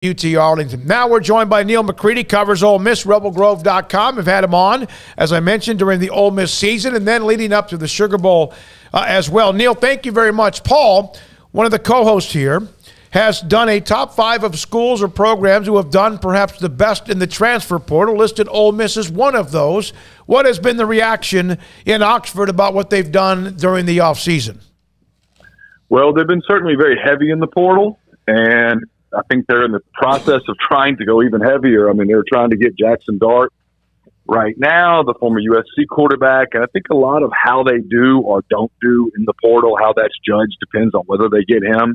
UT Arlington. Now we're joined by Neil McCready, covers Ole Miss, rebelgrove.com. We've had him on, as I mentioned, during the Ole Miss season and then leading up to the Sugar Bowl as well. Neil, thank you very much. Paul, one of the co-hosts here, has done a top 5 of schools or programs who have done perhaps the best in the transfer portal, listed Ole Miss as one of those. What has been the reaction in Oxford about what they've done during the offseason? Well, they've been certainly very heavy in the portal, and I think they're in the process of trying to go even heavier. I mean, they're trying to get Jaxson right now, the former USC quarterback, and I think a lot of how they do or don't do in the portal, how that's judged, depends on whether they get him.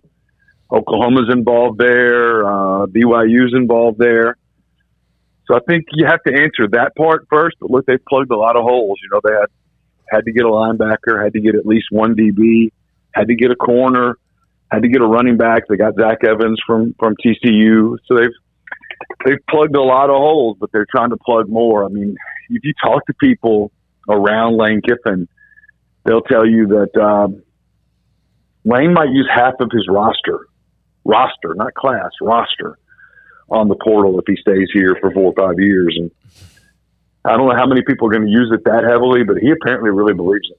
Oklahoma's involved there. BYU's involved there. So I think you have to answer that part first. But look, they've plugged a lot of holes. You know, they had to get a linebacker, had to get at least one DB, had to get a corner, had to get a running back. They got Zach Evans from TCU. So they've plugged a lot of holes, but they're trying to plug more. I mean, if you talk to people around Lane Kiffin, they'll tell you that Lane might use half of his roster, not class, roster on the portal if he stays here for 4 or 5 years. And I don't know how many people are going to use it that heavily, but he apparently really believes it.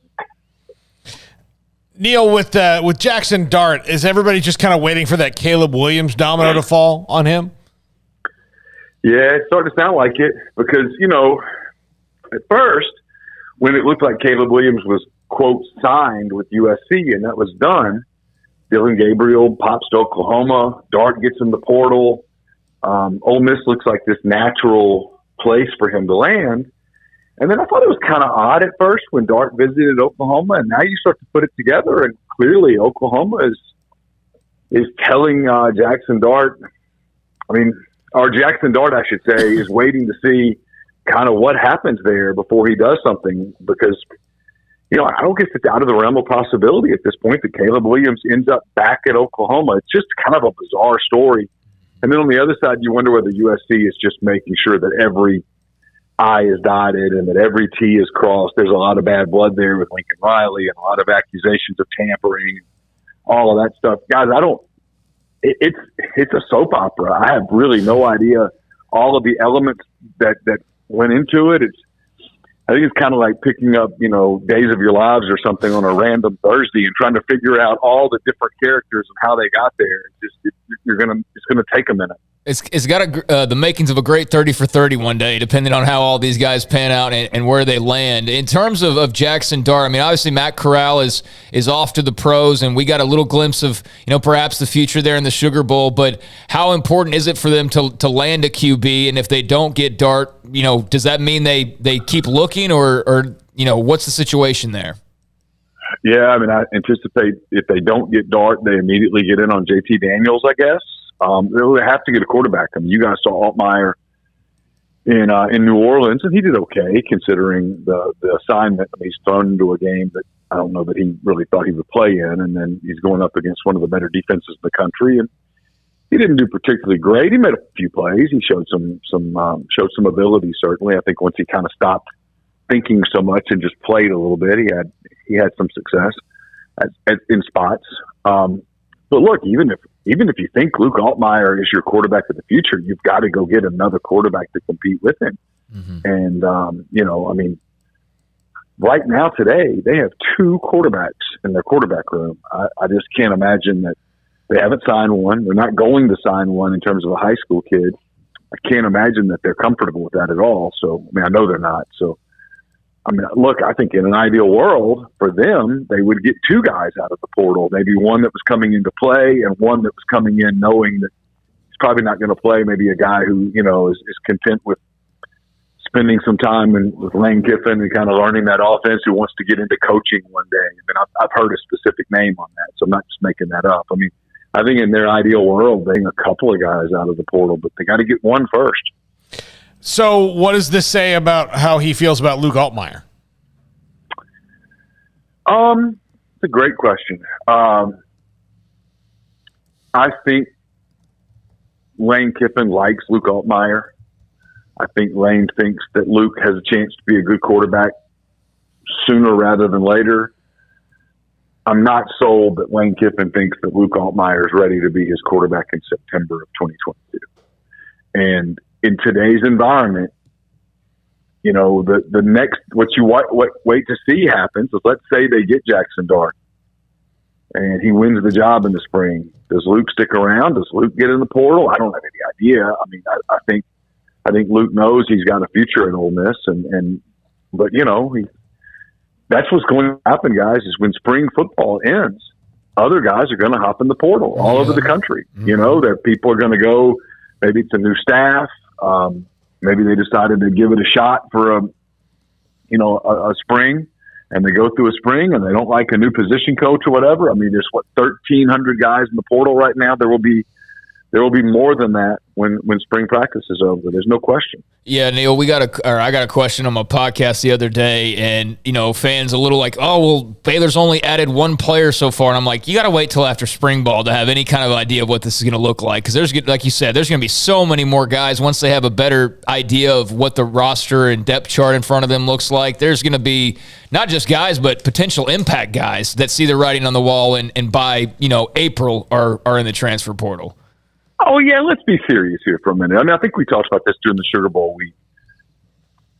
Neil, with Jaxson Dart, is everybody just kind of waiting for that Caleb Williams domino to fall on him? Yeah, it's starting to sound like it because, you know, at first when it looked like Caleb Williams was, quote, signed with USC and that was done, Dylan Gabriel pops to Oklahoma, Dart gets in the portal. Ole Miss looks like this natural place for him to land. And then I thought it was kind of odd at first when Dart visited Oklahoma, and now you start to put it together, and clearly Oklahoma is telling Jaxson Dart, or Jaxson Dart, I should say, is waiting to see kind of what happens there before he does something because, you know, I don't guess it's out of the realm of possibility at this point that Caleb Williams ends up back at Oklahoma. It's just kind of a bizarre story. And then on the other side, you wonder whether USC is just making sure that every I is dotted and that every T is crossed. There's a lot of bad blood there with Lincoln Riley and a lot of accusations of tampering, all of that stuff. Guys, it's a soap opera. I have really no idea all of the elements that went into it. I think it's kind of like picking up, you know, Days of Your Lives or something on a random Thursday and trying to figure out all the different characters and how they got there. It's gonna take a minute. It's got the makings of a great 30 for 30 one day, depending on how all these guys pan out and where they land. In terms of Jaxson Dart, I mean, obviously Matt Corral is off to the pros, and we got a little glimpse of, you know, perhaps the future there in the Sugar Bowl. But how important is it for them to land a QB? And if they don't get Dart, you know, does that mean they keep looking, or you know, what's the situation there? Yeah, I mean, I anticipate if they don't get Dart, they immediately get in on JT Daniels, I guess. They have to get a quarterback. I mean, you guys saw Altmeyer in New Orleans, and he did okay considering the assignment. I mean, he's thrown into a game that I don't know that he really thought he would play in, and then he's going up against one of the better defenses in the country, and he didn't do particularly great. He made a few plays. He showed some ability, certainly. I think once he kind of stopped thinking so much and just played a little bit, he had some success in spots. But look, even if you think Luke Altmeyer is your quarterback of the future, you've got to go get another quarterback to compete with him. Mm-hmm. And, you know, I mean, right now today, they have 2 quarterbacks in their quarterback room. I just can't imagine that they haven't signed one. They're not going to sign one in terms of a high school kid. I can't imagine that they're comfortable with that at all. So, I mean, I know they're not. So, I mean, look, I think in an ideal world for them, they would get 2 guys out of the portal. Maybe one that was coming into play and one that was coming in knowing that he's probably not going to play. Maybe a guy who, you know, is content with spending some time with Lane Kiffin and kind of learning that offense, who wants to get into coaching one day. And I've heard a specific name on that, so I'm not just making that up. I mean, I think in their ideal world, they get a couple of guys out of the portal, but they got to get one first. So what does this say about how he feels about Luke Altmeyer? It's a great question. I think Lane Kiffin likes Luke Altmeyer. I think Lane thinks that Luke has a chance to be a good quarterback sooner rather than later. I'm not sold that Lane Kiffin thinks that Luke Altmeyer is ready to be his quarterback in September of 2022. And in today's environment, you know, the next, what you wait to see happens is, let's say they get Jaxson Dart and he wins the job in the spring. Does Luke stick around? Does Luke get in the portal? I don't have any idea. I mean, I think Luke knows he's got a future at Ole Miss, but you know, that's what's going to happen, guys, is when spring football ends, other guys are going to hop in the portal all over the country. Mm-hmm. You know, that people are going to go, maybe it's a new staff. Maybe they decided to give it a shot for a spring, and they go through a spring and they don't like a new position coach or whatever. I mean, there's 1,300 guys in the portal right now. There will be more than that when spring practice is over. There's no question. Yeah, Neil, I got a question on my podcast the other day, and you know, fans a little like, oh, well, Baylor's only added one player so far, and I'm like, you got to wait till after spring ball to have any kind of idea of what this is going to look like, because there's, like you said, there's going to be so many more guys once they have a better idea of what the roster and depth chart in front of them looks like. There's going to be not just guys, but potential impact guys that see the writing on the wall and by April are in the transfer portal. Oh, yeah, let's be serious here for a minute. I mean, I think we talked about this during the Sugar Bowl week.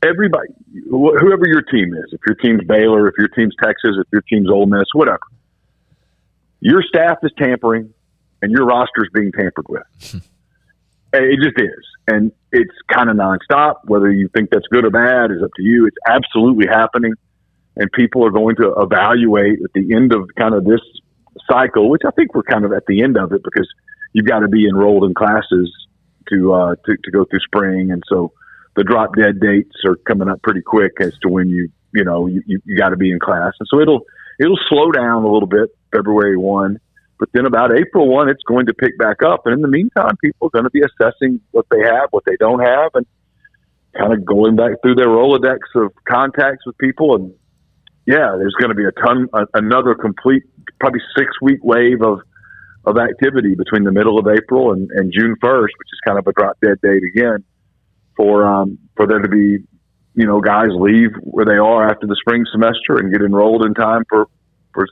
Everybody, whoever your team is, if your team's Baylor, if your team's Texas, if your team's Ole Miss, whatever, your staff is tampering and your roster is being tampered with. It just is. And it's kind of nonstop. Whether you think that's good or bad is up to you. It's absolutely happening. And people are going to evaluate at the end of kind of this cycle, which I think we're kind of at the end of it, because you've got to be enrolled in classes to go through spring. And so the drop dead dates are coming up pretty quick as to when you got to be in class. And so it'll slow down a little bit February 1, but then about April 1, it's going to pick back up. And in the meantime, people are going to be assessing what they have, what they don't have, and kind of going back through their Rolodex of contacts with people. And yeah, there's going to be another complete, probably 6-week wave of activity between the middle of April and June 1st, which is kind of a drop dead date again for there to be, guys leave where they are after the spring semester and get enrolled in time for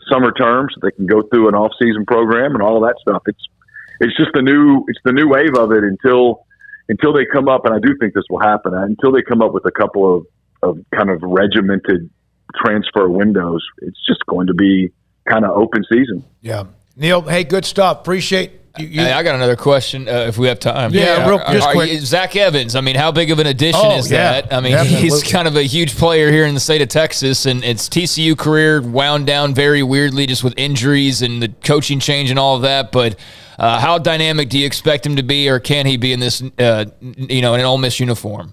summer terms so they can go through an off season program and all of that stuff. It's just the new wave of it until they come up. And I do think this will happen until they come up with a couple of kind of regimented transfer windows. It's just going to be kind of open season. Yeah. Neil, hey, good stuff. Appreciate you. Hey, I got another question if we have time. Yeah, just quick. Zach Evans, I mean, how big of an addition is that? I mean, he's kind of a huge player here in the state of Texas, and its TCU career wound down very weirdly just with injuries and the coaching change and all of that. But how dynamic do you expect him to be, or can he be in this, in an Ole Miss uniform?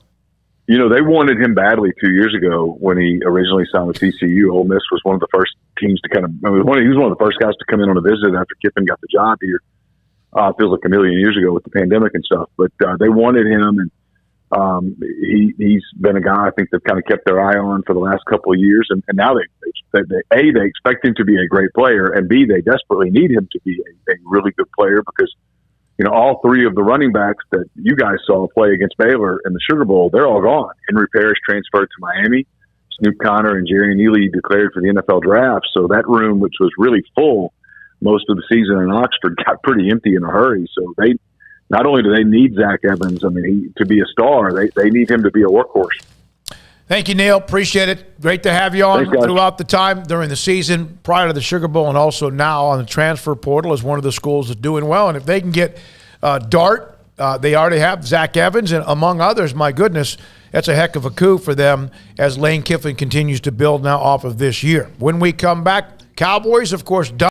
They wanted him badly 2 years ago when he originally signed with TCU. Ole Miss was one of the first teams to he was one of the first guys to come in on a visit after Kiffin got the job here. Feels like a million years ago with the pandemic and stuff. But they wanted him, and he's been a guy I think they've kind of kept their eye on for the last couple of years. And now they expect him to be a great player, and B, they desperately need him to be a really good player because all three of the running backs that you guys saw play against Baylor in the Sugar Bowl, they're all gone. Henry Parrish transferred to Miami. Snoop Connor and Jerry Neely declared for the NFL draft. So that room, which was really full most of the season in Oxford, got pretty empty in a hurry. So they not only do they need Zach Evans, to be a star, they need him to be a workhorse. Thank you, Neil. Appreciate it. Great to have you on throughout the time during the season, prior to the Sugar Bowl, and also now on the transfer portal as one of the schools that's doing well. And if they can get Dart, they already have Zach Evans, and among others, my goodness, that's a heck of a coup for them as Lane Kiffin continues to build now off of this year. When we come back, Cowboys, of course, done.